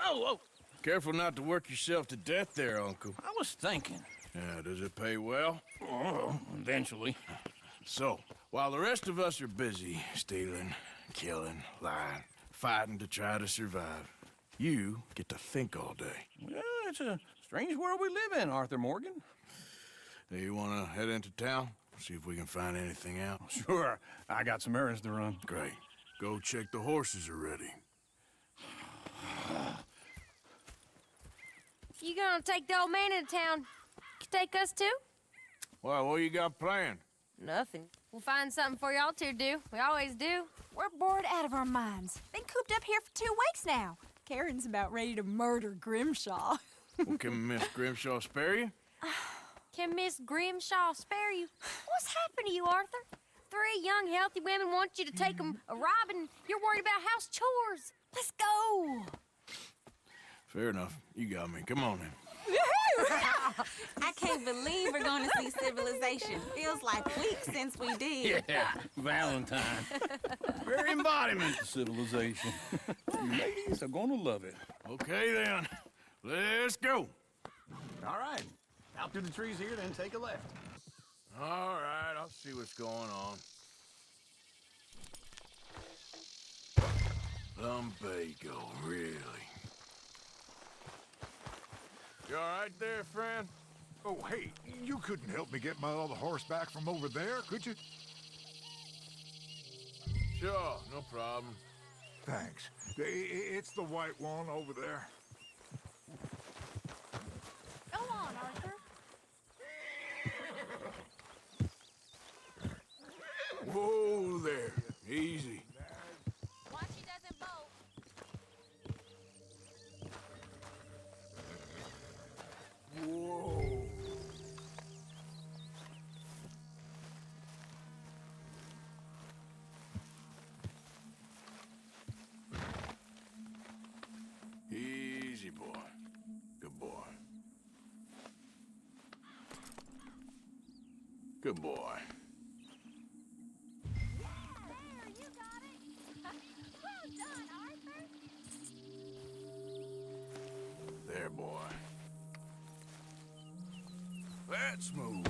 Oh, Careful not to work yourself to death there, Uncle. I was thinking. Yeah, does it pay well? Oh, eventually. So, while the rest of us are busy stealing, killing, lying, fighting to try to survive, you get to think all day. Yeah, it's a strange world we live in, Arthur Morgan. Do you want to head into town? See if we can find anything out? Sure, I got some errands to run. Great. Go check the horses are ready. You gonna take the old man into town? You take us too? Well, what you got planned? Nothing. We'll find something for y'all to do. We always do. We're bored out of our minds. Been cooped up here for 2 weeks now. Karen's about ready to murder Grimshaw. Well, can Miss Grimshaw spare you? Can Miss Grimshaw spare you? What's happened to you, Arthur? 3 young, healthy women want you to take them a robbing. You're worried about house chores. Let's go. Fair enough. You got me. Come on then. I can't believe we're going to see civilization. Feels like weeks since we did. Yeah, Valentine. Very embodiment of civilization. You ladies are gonna love it. Okay then. Let's go. All right. Out through the trees here, then take a left. All right, I'll see what's going on. Lumbago, really? You all right there, friend? Oh, hey, you couldn't help me get my other horse back from over there, could you? Sure, no problem. Thanks. It's the white one over there. Go on, Arthur. Whoa there. Easy. Watch he doesn't bolt. Whoa. Easy, boy. Good boy. Good boy. There, you got it. Well done, Arthur. There, boy. Let's move.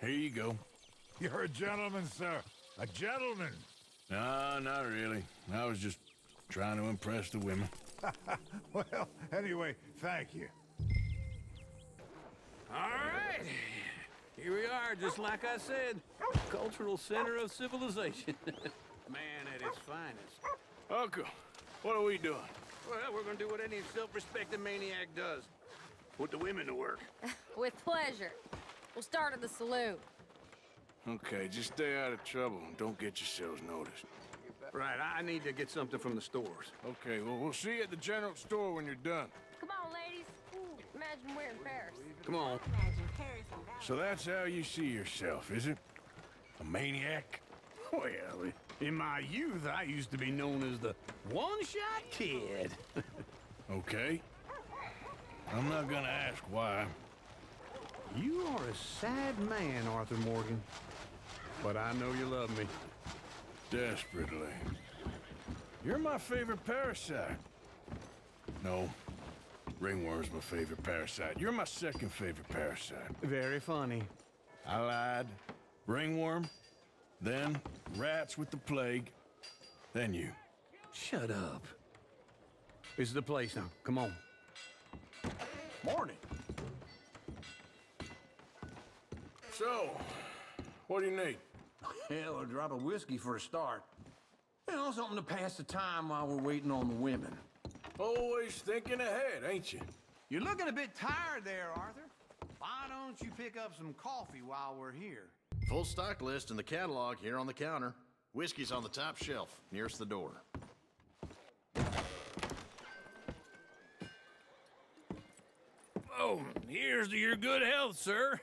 Here you go. You're a gentleman, sir. A gentleman. No, not really. I was just trying to impress the women. Well, anyway, thank you. All right. Here we are, just like I said. Cultural center of civilization. Man at its finest. Uncle, what are we doing? Well, we're gonna do what any self-respecting maniac does. Put the women to work. With pleasure. We'll start at the saloon. Okay, just stay out of trouble and don't get yourselves noticed. Right, I need to get something from the stores. Okay, well, we'll see you at the general store when you're done. Come on, ladies. Imagine we're in Paris. Come on. Imagine Paris and Valentine. So that's how you see yourself, is it? A maniac? Well, in my youth, I used to be known as the one-shot kid. Okay. I'm not gonna ask why. You are a sad man, Arthur Morgan. But I know you love me. Desperately. You're my favorite parasite. No. Ringworm's my favorite parasite. You're my second favorite parasite. Very funny. I lied. Ringworm. Then rats with the plague. Then you. Shut up. This is the place now. Come on. Morning. So, what do you need? Hell, a drop of whiskey for a start. You know, something to pass the time while we're waiting on the women. Always thinking ahead, ain't you? You're looking a bit tired there, Arthur. Why don't you pick up some coffee while we're here? Full stock list in the catalog here on the counter. Whiskey's on the top shelf, nearest the door. Oh, here's to your good health, sir.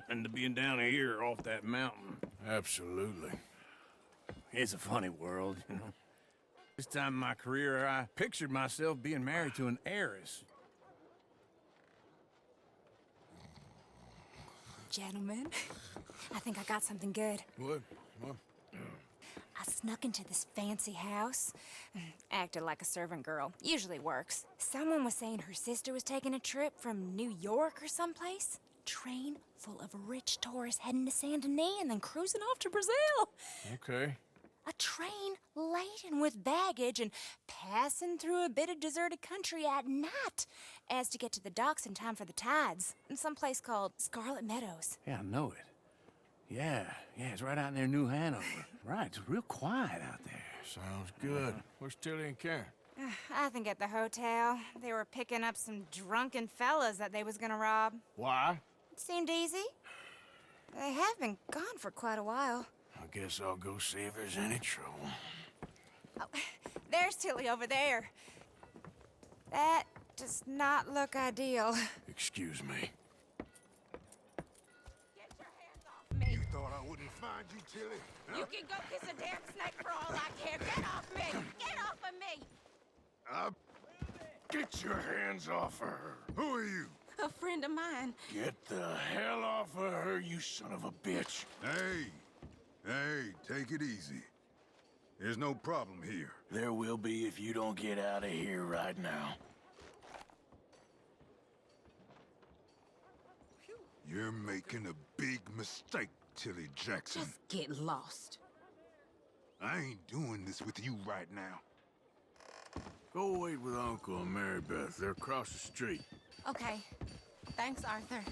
And to being down here off that mountain. Absolutely. It's a funny world, you know. This time in my career, I pictured myself being married to an heiress. Gentlemen, I think I got something good. What? I snuck into this fancy house. Acted like a servant girl. Usually works. Someone was saying her sister was taking a trip from New York or someplace. Train full of rich tourists heading to Saint Denis and then cruising off to Brazil. Okay. A train laden with baggage and passing through a bit of deserted country at night as to get to the docks in time for the tides in some place called Scarlet Meadows. Yeah, I know it. Yeah, it's right out near New Hanover. Right, it's real quiet out there. Sounds good. Where's Tilly and Karen? I think at the hotel. They were picking up some drunken fellas that they was gonna rob. Why? It seemed easy. They have been gone for quite a while. I guess I'll go see if there's any trouble. Oh, there's Tilly over there. That does not look ideal. Excuse me. Get your hands off me. You thought I wouldn't find you, Tilly? Huh? You can go kiss a damn snake for all I care. Get off me! Get off of me! Get your hands off of her. Who are you? A friend of mine. Get the hell off of her, you son of a bitch. Hey, take it easy. There's no problem here. There will be if you don't get out of here right now. You're making a big mistake, Tilly Jackson. Just get lost. I ain't doing this with you right now. Go wait with Uncle and Mary Beth. They're across the street. Okay. Thanks, Arthur.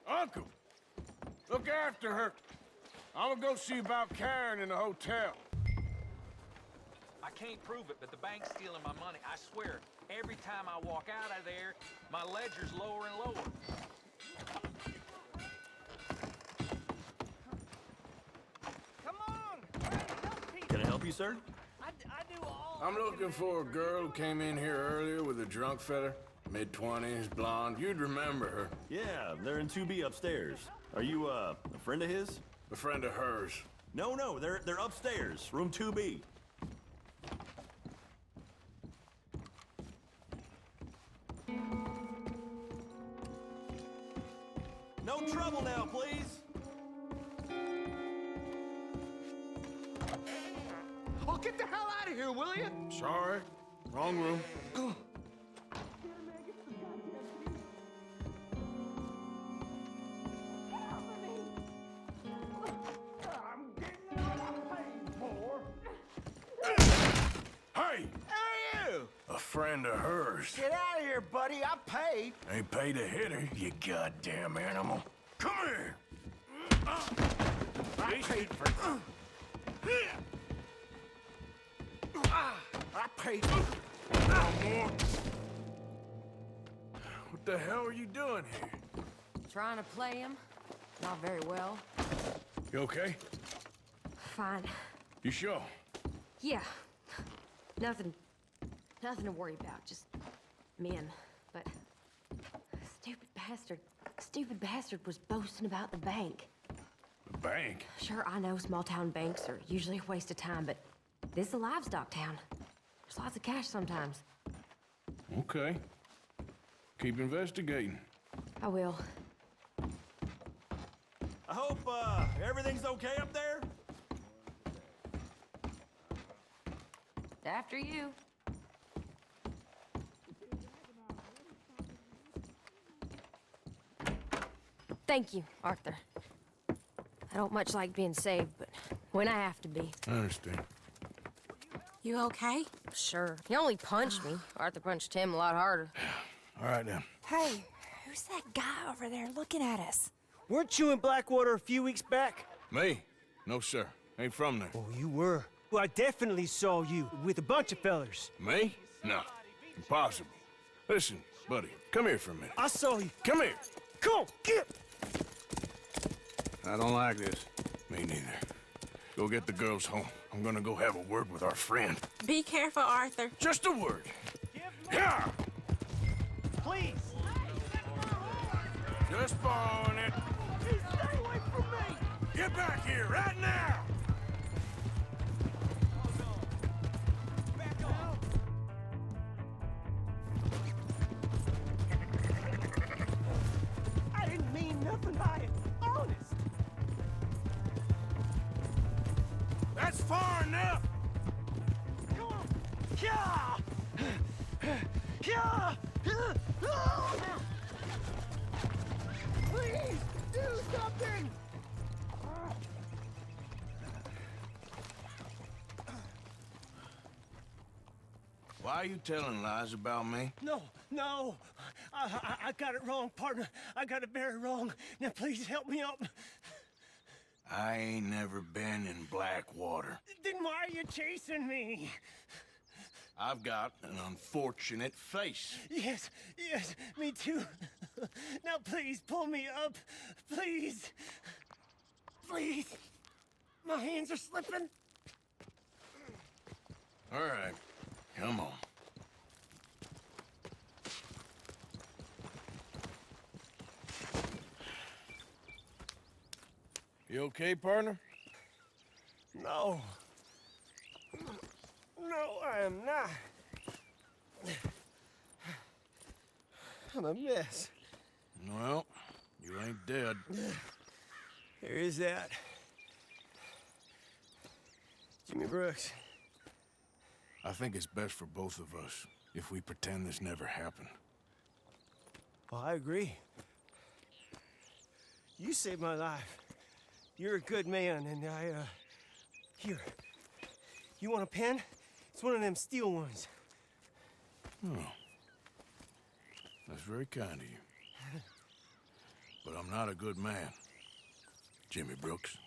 Uncle! Look after her. I'm gonna go see about Karen in the hotel. I can't prove it, but the bank's stealing my money. I swear, every time I walk out of there, my ledger's lower and lower. Come on! Can I help you, sir? I do all... I'm looking for a girl who came in here earlier with a drunk fella. Mid-20s, blonde. You'd remember her. Yeah, they're in 2B upstairs. Are you, a friend of his? A friend of hers. No, they're upstairs, room 2B. No trouble now, please. Oh, get the hell out of here, will you? Sorry. Wrong room. Hey! Hey, you! A friend of hers. Get out of here, buddy. I paid. Ain't paid to hit her, you goddamn animal. Come here! I paid for... I paid for... No more. What the hell are you doing here? Trying to play him. Not very well. You okay? Fine. You sure? Yeah. Nothing to worry about. Just men. But stupid bastard was boasting about the bank. The bank? Sure, I know small town banks are usually a waste of time, but this is a livestock town. There's lots of cash sometimes. Okay. Keep investigating. I will. I hope, everything's okay up there? After you. Thank you, Arthur. I don't much like being saved, but when I have to be. I understand. You okay? Sure. He only punched me. Arthur punched him a lot harder. All right, then. Hey, who's that guy over there looking at us? Weren't you in Blackwater a few weeks back? Me? No, sir. Ain't from there. Oh, you were. Well, I definitely saw you with a bunch of fellers. Me? No. Impossible. Listen, buddy, come here for a minute. I saw you. Come here. Come on, get! I don't like this. Me neither. Go get the girls home. I'm gonna go have a word with our friend. Be careful, Arthur. Just a word. Yeah! Please! Just borrowing it. Stay away from me! Get back here, right now! I didn't mean nothing by it. Honest. That's far enough! Come on. Yeah! Yeah! Please, do something! Why are you telling lies about me? No, no. I got it wrong, partner. I got it very wrong. Now, please help me up. I ain't never been in Blackwater. Then why are you chasing me? I've got an unfortunate face. Yes, yes, me too. Now, please, pull me up. Please. Please. My hands are slipping. All right, come on. You okay, partner? No. No, I am not. I'm a mess. Well, you ain't dead. There is that. Jimmy Brooks. I think it's best for both of us if we pretend this never happened. Well, I agree. You saved my life. You're a good man, and here. You want a pen? It's one of them steel ones. Oh. That's very kind of you. But I'm not a good man, Jimmy Brooks.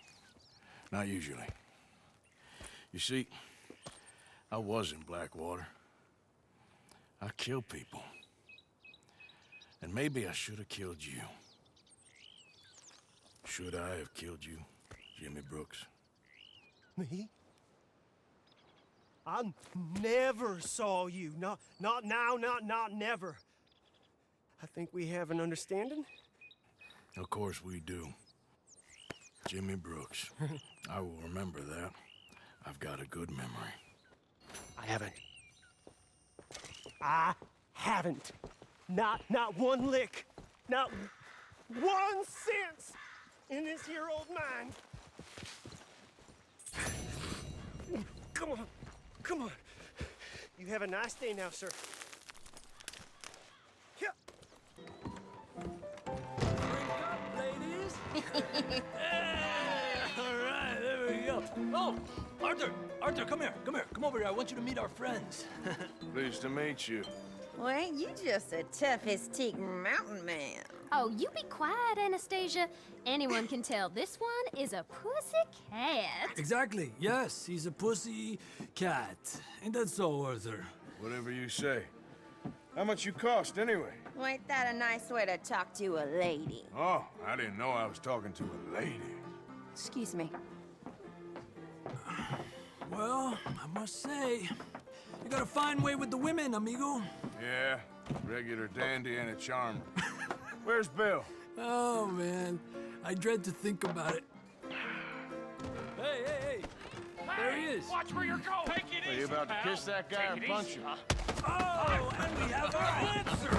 Not usually. You see, I was in Blackwater. I killed people. And maybe I should have killed you. Should I have killed you, Jimmy Brooks? Me? I never saw you. Not now, not never. I think we have an understanding. Of course we do. Jimmy Brooks. I will remember that. I've got a good memory. I haven't. Not one lick. Not 1 cent in this here old mine. Come on. You have a nice day now, sir. Yeah. Ladies. All right, there we go. Oh, Arthur, come here. Come over here. I want you to meet our friends. Pleased to meet you. Well, ain't you just a tough-as-teak mountain man? Oh, you be quiet, Anastasia. Anyone can tell this one is a pussy cat. Exactly. Yes, he's a pussy cat. Ain't that so, Arthur? Whatever you say. How much you cost, anyway? Well, ain't that a nice way to talk to a lady? Oh, I didn't know I was talking to a lady. Excuse me. Well, I must say, you got a fine way with the women, amigo. Yeah, regular dandy and a charmer. Where's Bill? Oh, man. I dread to think about it. Hey! There he is. Watch where you're going. Take it Are you about to kiss that guy or punch him? Oh, and we have our answer.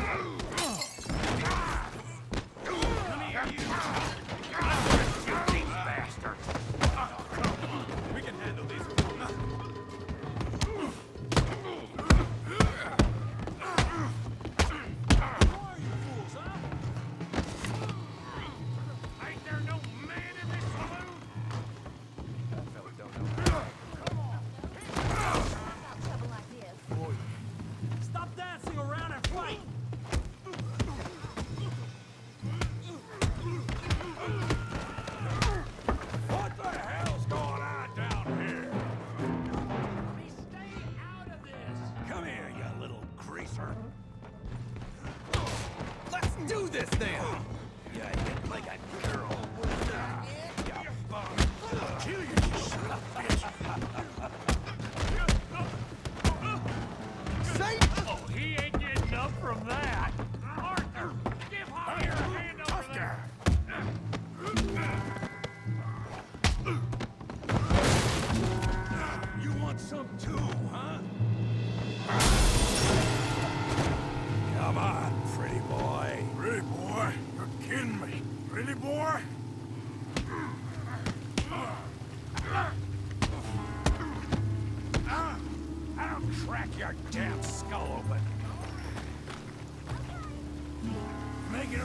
Come here, you. Bastard. We can handle these fools. boy. I'll crack your damn skull open. Make it a...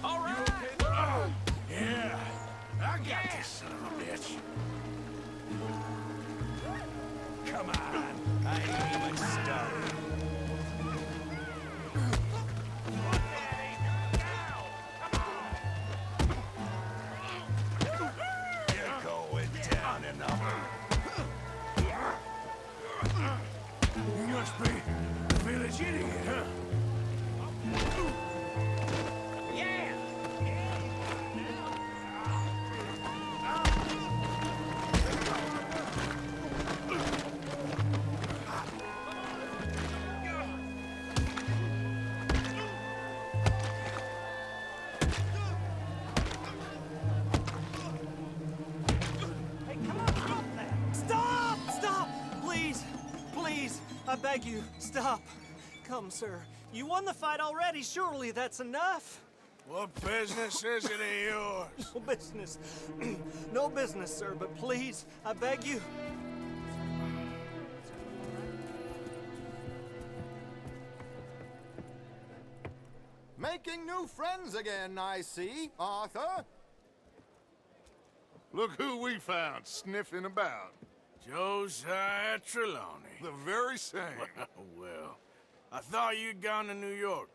All right. Yeah, I got this son of a bitch. Come on. I ain't even started. You're going down enough. You must be the village idiot, huh? Stop! Stop! Please! Please! I beg you, stop. Come, sir. You won the fight already. Surely that's enough. What business is it of yours? No business. No business, sir, but please, I beg you. Making new friends again, I see, Arthur. Look who we found sniffing about. Josiah Trelawney. The very same. Well, I thought you'd gone to New York.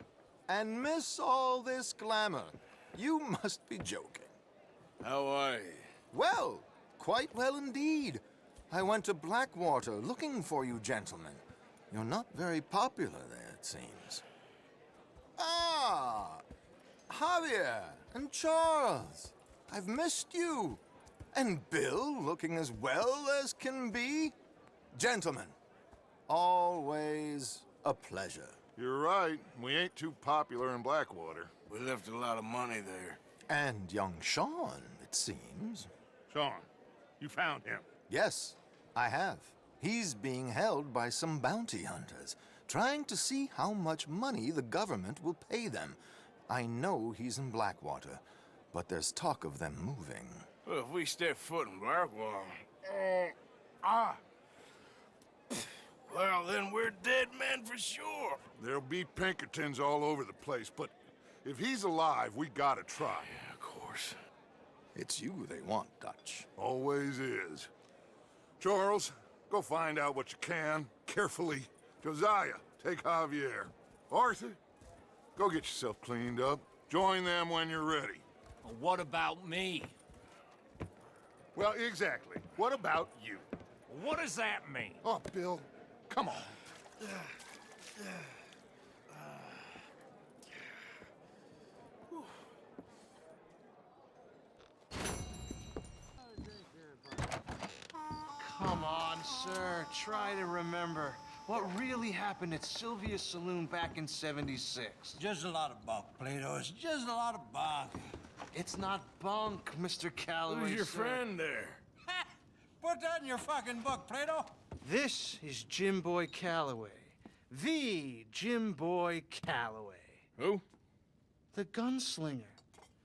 And miss all this glamour. You must be joking. How are you? Well, quite well indeed. I went to Blackwater looking for you gentlemen. You're not very popular there, it seems. Ah, Javier and Charles. I've missed you. And Bill looking as well as can be. Gentlemen, always a pleasure. You're right. We ain't too popular in Blackwater. We left a lot of money there. And young Sean, it seems. Sean, you found him. Yes, I have. He's being held by some bounty hunters, trying to see how much money the government will pay them. I know he's in Blackwater, but there's talk of them moving. Well, if we step foot in Blackwater... Well, then we're dead men for sure. There'll be Pinkertons all over the place, but if he's alive, we gotta try. Yeah, of course. It's you they want, Dutch. Always is. Charles, go find out what you can, carefully. Josiah, take Javier. Arthur, go get yourself cleaned up. Join them when you're ready. Well, what about me? Well, exactly. What about you? What does that mean? Oh, Bill, come on. Come on, sir. Try to remember what really happened at Sylvia's Saloon back in '76. Just a lot of bunk, Plato. It's just a lot of bunk. It's not bunk, Mr. Calloway. Who's your sir. friend there? Ha! Put that in your fucking book, Plato. This is Jim Boy Calloway. The Jim Boy Calloway. Who? The gunslinger.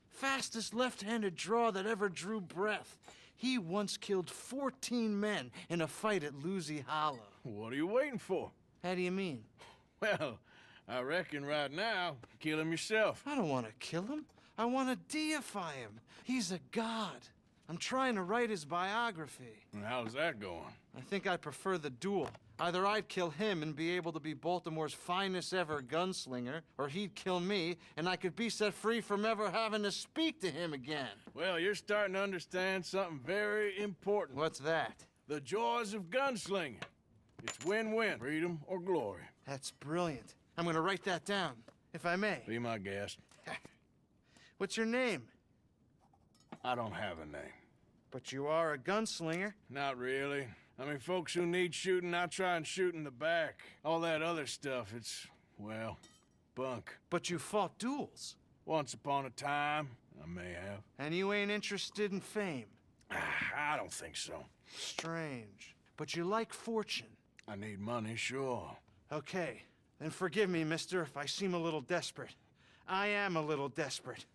Fastest left-handed draw that ever drew breath. He once killed 14 men in a fight at Lucy Hollow. What are you waiting for? How do you mean? Well, I reckon right now, kill him yourself. I don't want to kill him. I want to deify him. He's a god. I'm trying to write his biography. And how's that going? I think I prefer the duel. Either I'd kill him and be able to be Baltimore's finest ever gunslinger, or he'd kill me and I could be set free from ever having to speak to him again. Well, you're starting to understand something very important. What's that? The joys of gunslinging. It's win-win, freedom or glory. That's brilliant. I'm gonna write that down, if I may. Be my guest. What's your name? I don't have a name. But you are a gunslinger. Not really. I mean, folks who need shooting, I try and shoot in the back. All that other stuff, it's, well, bunk. But you fought duels. Once upon a time, I may have. And you ain't interested in fame. I don't think so. Strange. But you like fortune. I need money, sure. Okay, And forgive me, mister, if I seem a little desperate. I am a little desperate.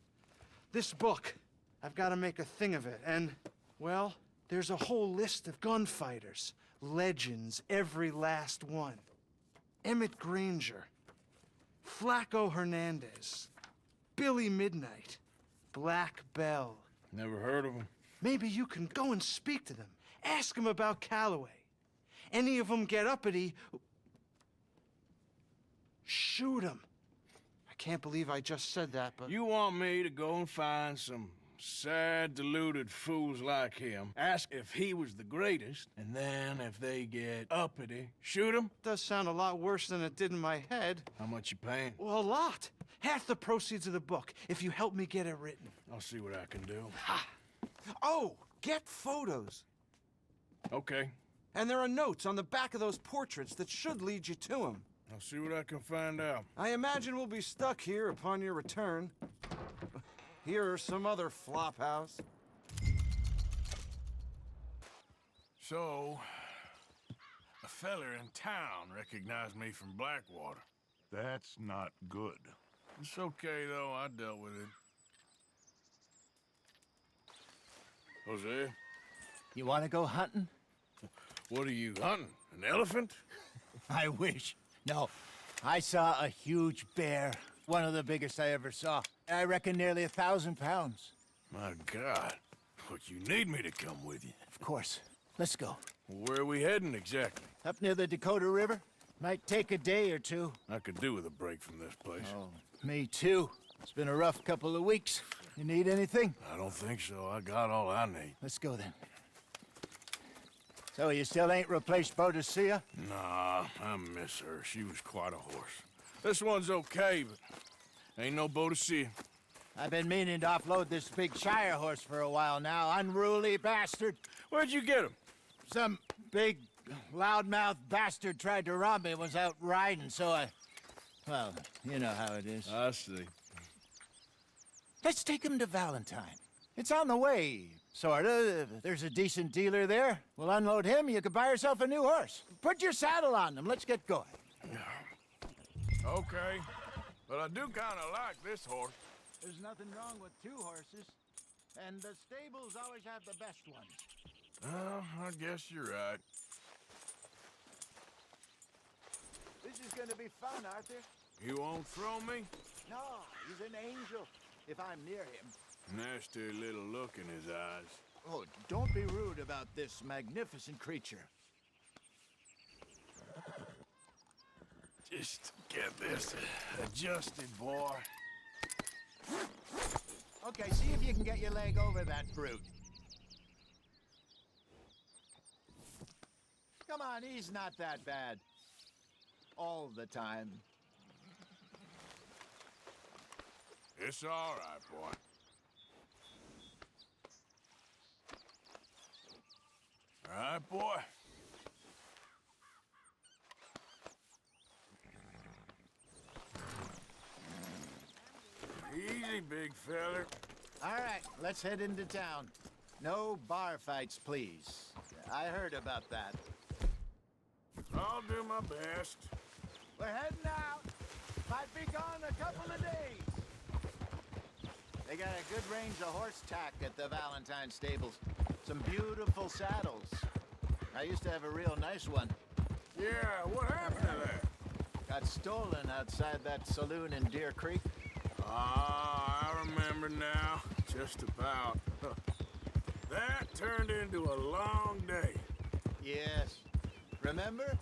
This book, I've got to make a thing of it, and, well, there's a whole list of gunfighters. Legends, every last one. Emmett Granger, Flaco Hernandez, Billy Midnight, Black Bell. Never heard of him. Maybe you can go and speak to them. Ask them about Calloway. Any of them get uppity, shoot them. I can't believe I just said that, but... You want me to go and find some sad, deluded fools like him, ask if he was the greatest, and then if they get uppity, shoot him? Does sound a lot worse than it did in my head. How much you paying? Well, a lot. Half the proceeds of the book, if you help me get it written. I'll see what I can do. Ha! Oh, get photos. Okay. And there are notes on the back of those portraits that should lead you to him. I'll see what I can find out. I imagine we'll be stuck here upon your return. Here are some other flophouse. So, a feller in town recognized me from Blackwater. That's not good. It's okay, though. I dealt with it. Jose? You want to go hunting? What are you hunting? An elephant? I wish. No, I saw a huge bear. One of the biggest I ever saw. I reckon nearly 1,000 pounds. My God. But you need me to come with you. Of course. Let's go. Where are we heading exactly? Up near the Dakota River. Might take a day or two. I could do with a break from this place. Oh, me too. It's been a rough couple of weeks. You need anything? I don't think so. I got all I need. Let's go then. So you still ain't replaced Boadicea? Nah, I miss her. She was quite a horse. This one's okay, but ain't no Boadicea. I've been meaning to offload this big Shire horse for a while now. Unruly bastard. Where'd you get him? Some big, loudmouth bastard tried to rob me. Was out riding, so I... Well, you know how it is. I see. Let's take him to Valentine. It's on the way, sorta. There's a decent dealer there. We'll unload him, you can buy yourself a new horse. Put your saddle on them, let's get going. Okay, but I do kinda like this horse. There's nothing wrong with two horses, and the stables always have the best ones. Well, I guess you're right. This is gonna be fun, Arthur. You won't throw me? No, he's an angel, if I'm near him. Nasty little look in his eyes. Oh, don't be rude about this magnificent creature. Just get this adjusted, boy. Okay, see if you can get your leg over that brute. Come on, he's not that bad. All the time. It's all right, boy. All right, boy. Easy, big feller. All right, let's head into town. No bar fights, please. I heard about that. I'll do my best. We're heading out. Might be gone a couple of days. They got a good range of horse tack at the Valentine stables. Some beautiful saddles. I used to have a real nice one. Yeah, what happened to that? Got stolen outside that saloon in Deer Creek. Ah, I remember now. Just about. That turned into a long day. Yes. Remember?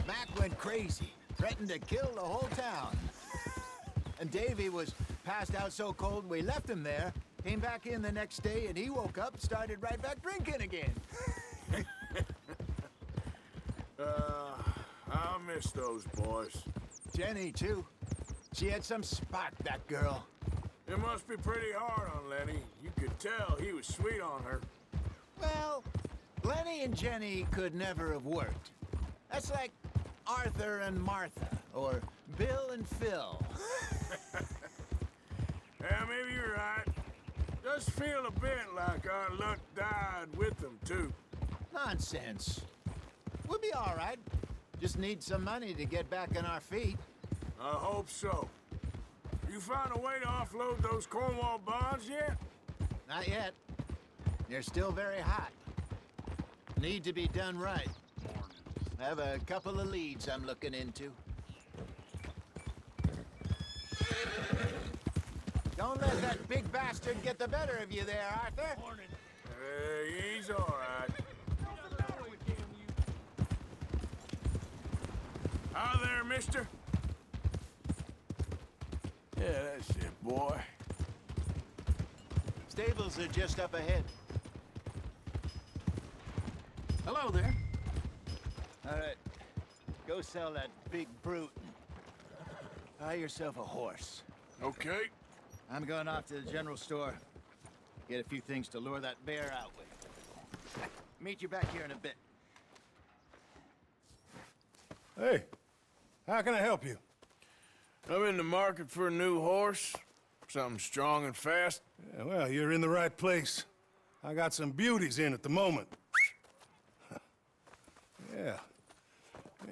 Mac went crazy, threatened to kill the whole town. And Davy was passed out so cold we left him there, came back in the next day, and he woke up, started right back drinking again. I miss those boys. Jenny, too. She had some spark, that girl. It must be pretty hard on Lenny. You could tell he was sweet on her. Well, Lenny and Jenny could never have worked. That's like Arthur and Martha, or Bill and Phil. Yeah, maybe you're right. Does feel a bit like our luck died with them, too. Nonsense. We'll be all right. Just need some money to get back on our feet. I hope so. You found a way to offload those Cornwall bonds yet? Not yet. They're still very hot. Need to be done right. I have a couple of leads I'm looking into. Don't let that big bastard get the better of you there, Arthur. Morning. He's all right. Hi there, mister. Yeah, that's it, boy. Stables are just up ahead. Hello there. All right. Go sell that big brute and buy yourself a horse. Okay. I'm going off to the general store. Get a few things to lure that bear out with. Meet you back here in a bit. Hey, how can I help you? I'm in the market for a new horse. Something strong and fast. Yeah, well, you're in the right place. I got some beauties in at the moment. Yeah.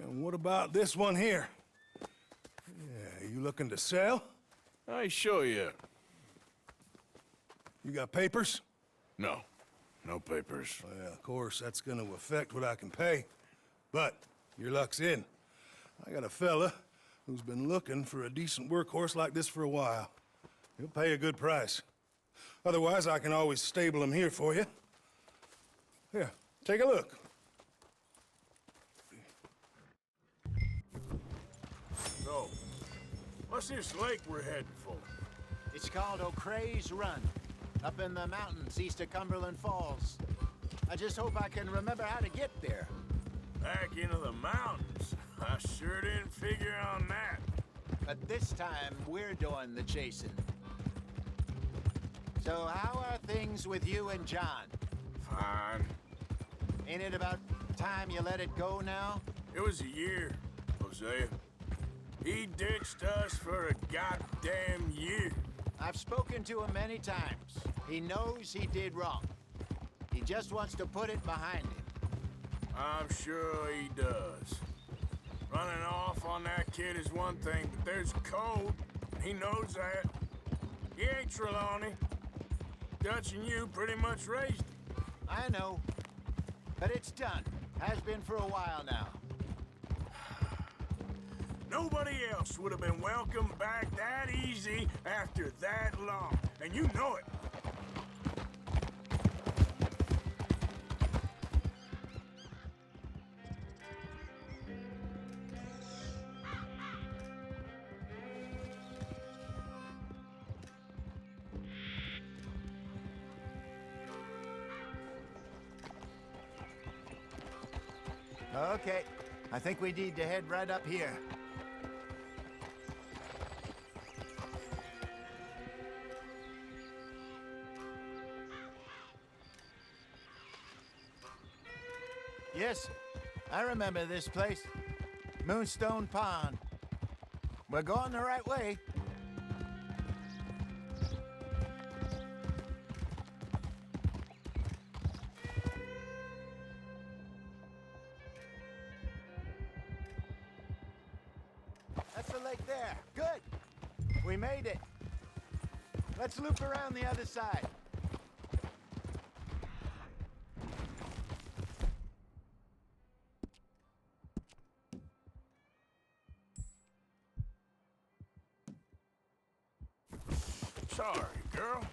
And what about this one here? Yeah, you looking to sell? I show you. You got papers? No. No papers. Well, of course, that's gonna affect what I can pay. But your luck's in. I got a fella who's been looking for a decent workhorse like this for a while. He'll pay a good price. Otherwise, I can always stable him here for you. Here, take a look. So, what's this lake we're heading for? It's called O'Creagh's Run, up in the mountains east of Cumberland Falls. I just hope I can remember how to get there. Back into the mountains? I sure didn't figure on that. But this time, we're doing the chasing. So how are things with you and John? Fine. Ain't it about time you let it go now? It was a year, Hosea. He ditched us for a goddamn year. I've spoken to him many times. He knows he did wrong. He just wants to put it behind him. I'm sure he does. Running off on that kid is one thing, but there's code. He knows that. He ain't Trelawney. Dutch and you pretty much raised him. I know. But it's done. Has been for a while now. Nobody else would have been welcomed back that easy after that long. And you know it. Okay. I think we need to head right up here. Yes, I remember this place. Moonstone Pond. We're going the right way. That's the lake there. Good. We made it. Let's loop around the other side. Sorry, girl.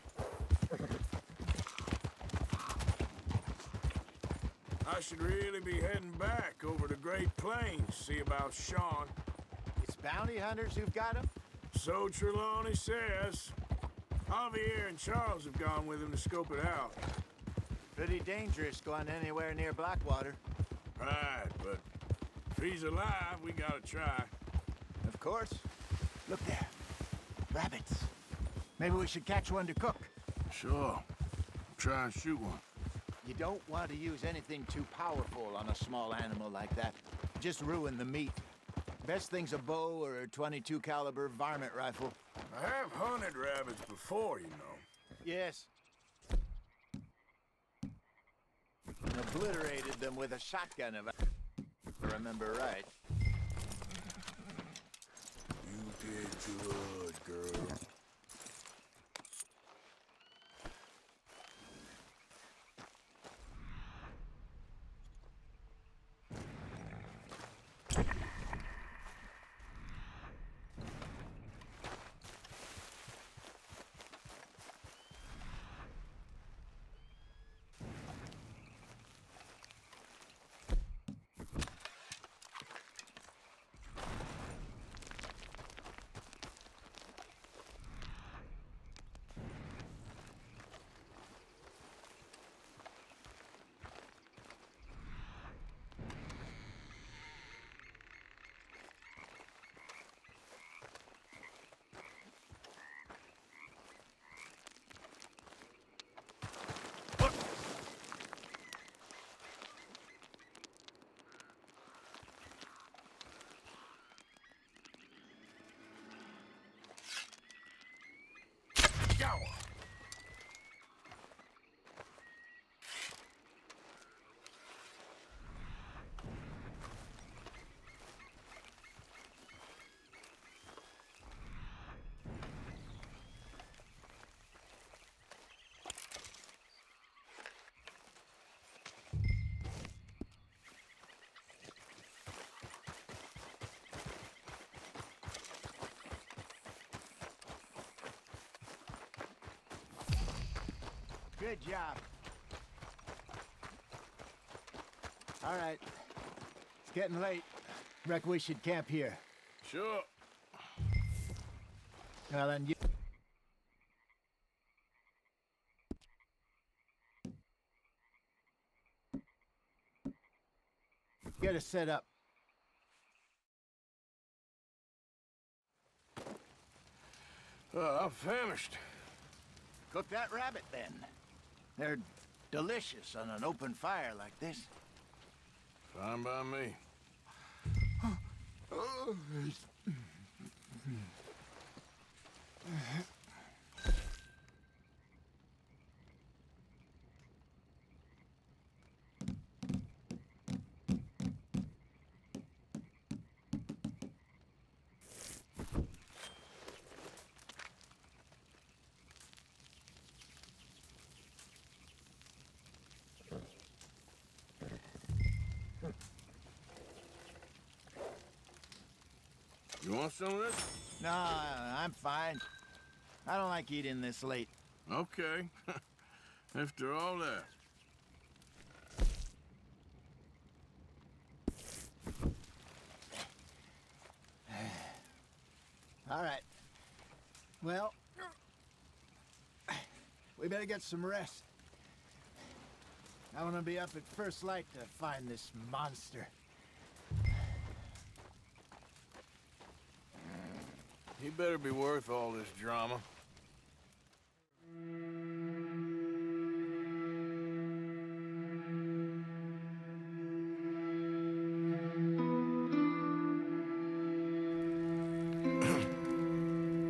I should really be heading back over the Great Plains, see about Sean. It's bounty hunters who've got him? So Trelawney says. Javier and Charles have gone with him to scope it out. Pretty dangerous going anywhere near Blackwater. Right, but if he's alive, we gotta try. Of course. Look there. Rabbits. Maybe we should catch one to cook. Sure. Try and shoot one. You don't want to use anything too powerful on a small animal like that. Just ruin the meat. Best thing's a bow or a .22 caliber varmint rifle. I have hunted rabbits before, you know. Yes, Obliterated them with a shotgun, if I remember right. You did good, girl. Good job. All right. It's getting late. Reckon we should camp here. Sure. Well, then you... Get us set up. I'm famished. Cook that rabbit, then. They're delicious on an open fire like this. Fine by me. You want some of this? No, I'm fine. I don't like eating this late. Okay. After all that. All right. Well, we better get some rest. I want to be up at first light to find this monster. He better be worth all this drama.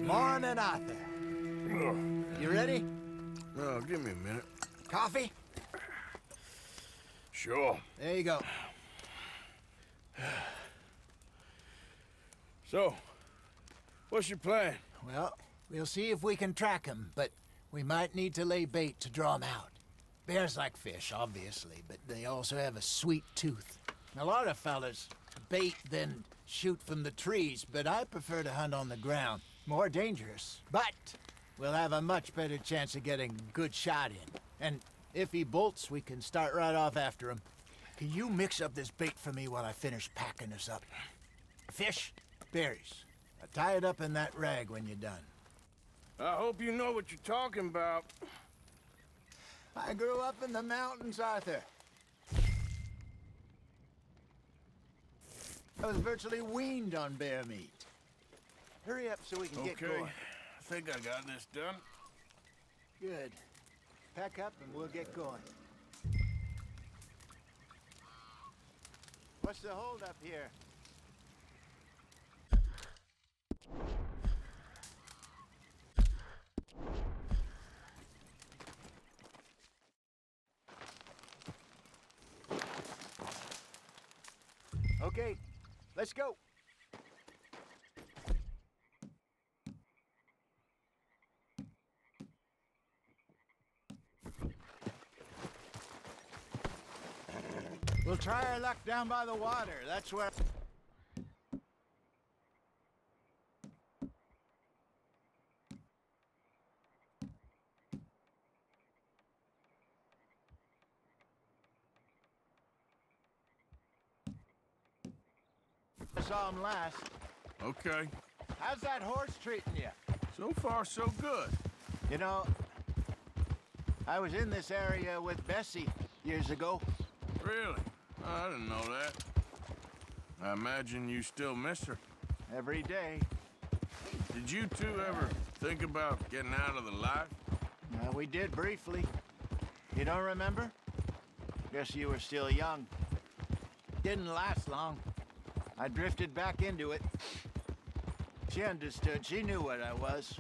Morning, Arthur. You ready? Oh, give me a minute. Coffee? Sure. There you go. So, what's your plan? Well, we'll see if we can track him, but we might need to lay bait to draw him out. Bears like fish, obviously, but they also have a sweet tooth. A lot of fellas bait, then shoot from the trees, but I prefer to hunt on the ground. More dangerous, but we'll have a much better chance of getting a good shot in. And if he bolts, we can start right off after him. Can you mix up this bait for me while I finish packing this up? Fish, berries. Tie it up in that rag when you're done. I hope you know what you're talking about. I grew up in the mountains, Arthur. I was virtually weaned on bear meat. Hurry up so we can get going. I think I got this done. Good. Pack up and we'll get going. What's the holdup here? Okay, let's go. We'll try our luck down by the water. That's where... I saw him last. Okay. How's that horse treating you? So far, so good. You know, I was in this area with Bessie years ago. Really? I didn't know that. I imagine you still miss her. Every day. Did you two ever think about getting out of the life? We did briefly. You don't remember? Guess you were still young. Didn't last long. I drifted back into it. She understood. She knew what I was.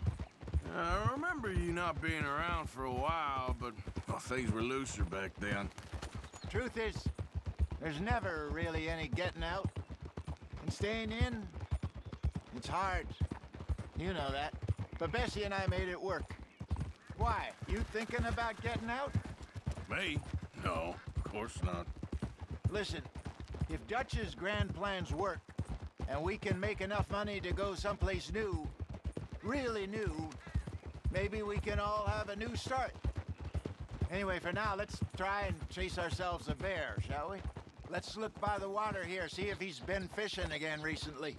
I remember you not being around for a while, but well, things were looser back then. Truth is, there's never really any getting out. And staying in, it's hard. You know that. But Bessie and I made it work. Why? You thinking about getting out? Me? No, of course not. Listen, if Dutch's grand plans work, and we can make enough money to go someplace new, really new, maybe we can all have a new start. Anyway, for now, let's try and chase ourselves a bear, shall we? Let's look by the water here, see if he's been fishing again recently.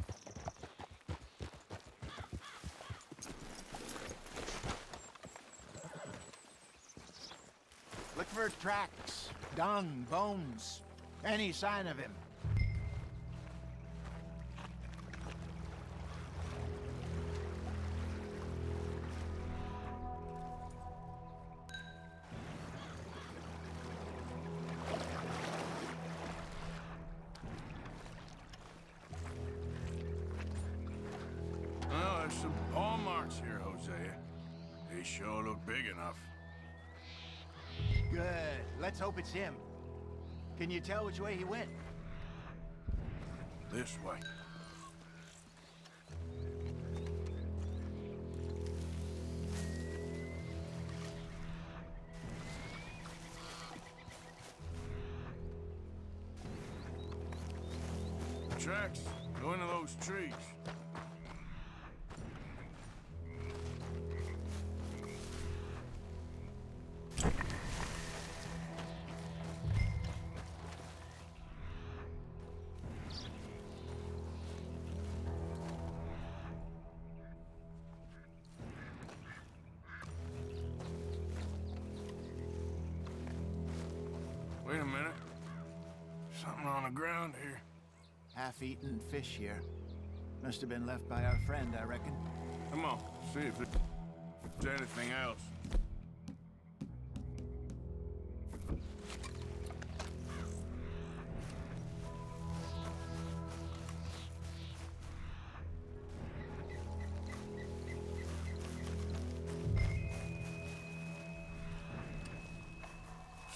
Look for tracks, dung, bones, any sign of him. Well, there's some paw marks here, Hosea. They sure look big enough. Good. Let's hope it's him. Can you tell which way he went? This way. Tracks go into those trees. Wait a minute. Something on the ground here. Half-eaten fish here. Must have been left by our friend, I reckon. Come on, see if there's anything else.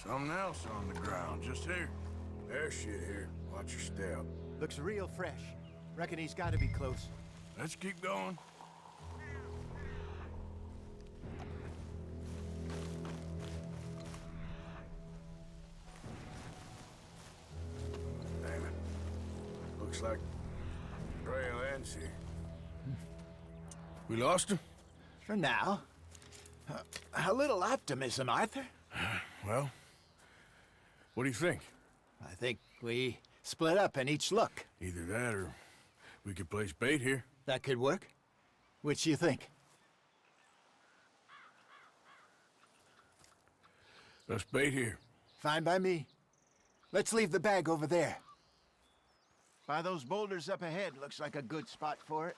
Something else on the ground, just here. There's shit here. Watch your step. Looks real fresh. Reckon he's got to be close. Let's keep going. Damn it. Looks like trail ends here. We lost him? For now. A little optimism, Arthur. Well, what do you think? I think we split up and each look. Either that or we could place bait here. That could work. Which you think? Let's bait here. Fine by me. Let's leave the bag over there. By those boulders up ahead, looks like a good spot for it.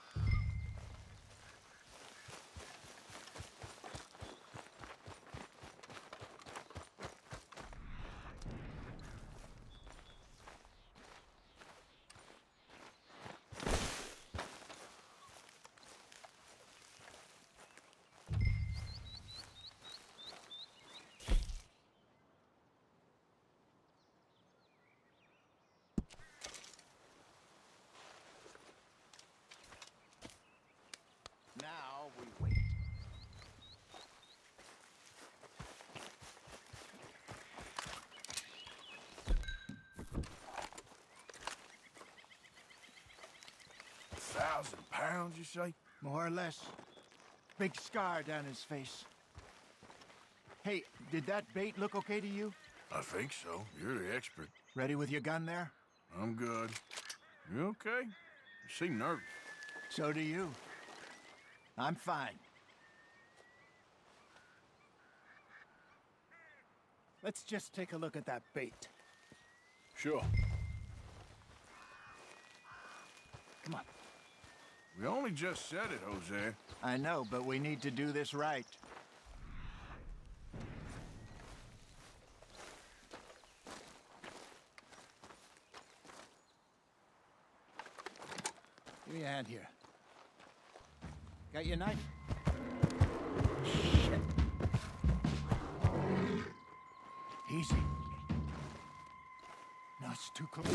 1,000 pounds, you say? More or less. Big scar down his face. Hey, did that bait look okay to you? I think so. You're the expert. Ready with your gun there? I'm good. You okay? You seem nervous. So do you. I'm fine. Let's just take a look at that bait. Sure. Come on. We only just said it, Jose. I know, but we need to do this right. Give me a hand here. Got your knife? Shit. Easy. No, it's too close.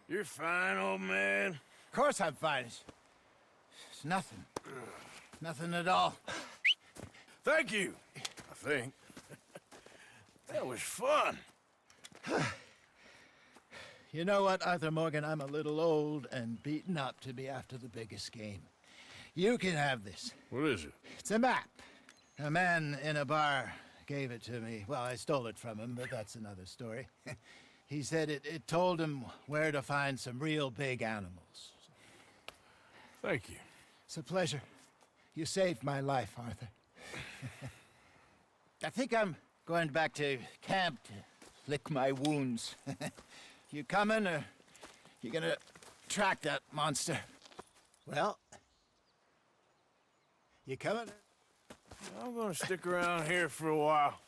You're fine, old man. Of course I'm fine. It's nothing. Nothing at all. Thank you, I think. That was fun. You know what, Arthur Morgan? I'm a little old and beaten up to be after the biggest game. You can have this. What is it? It's a map. A man in a bar gave it to me. Well, I stole it from him, but that's another story. He said it told him where to find some real big animals. Thank you. It's a pleasure. You saved my life, Arthur. I think I'm going back to camp to lick my wounds. You coming, or you gonna track that monster? Well, you coming? I'm gonna stick around here for a while.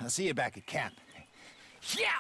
I'll see you back at camp. Yeah!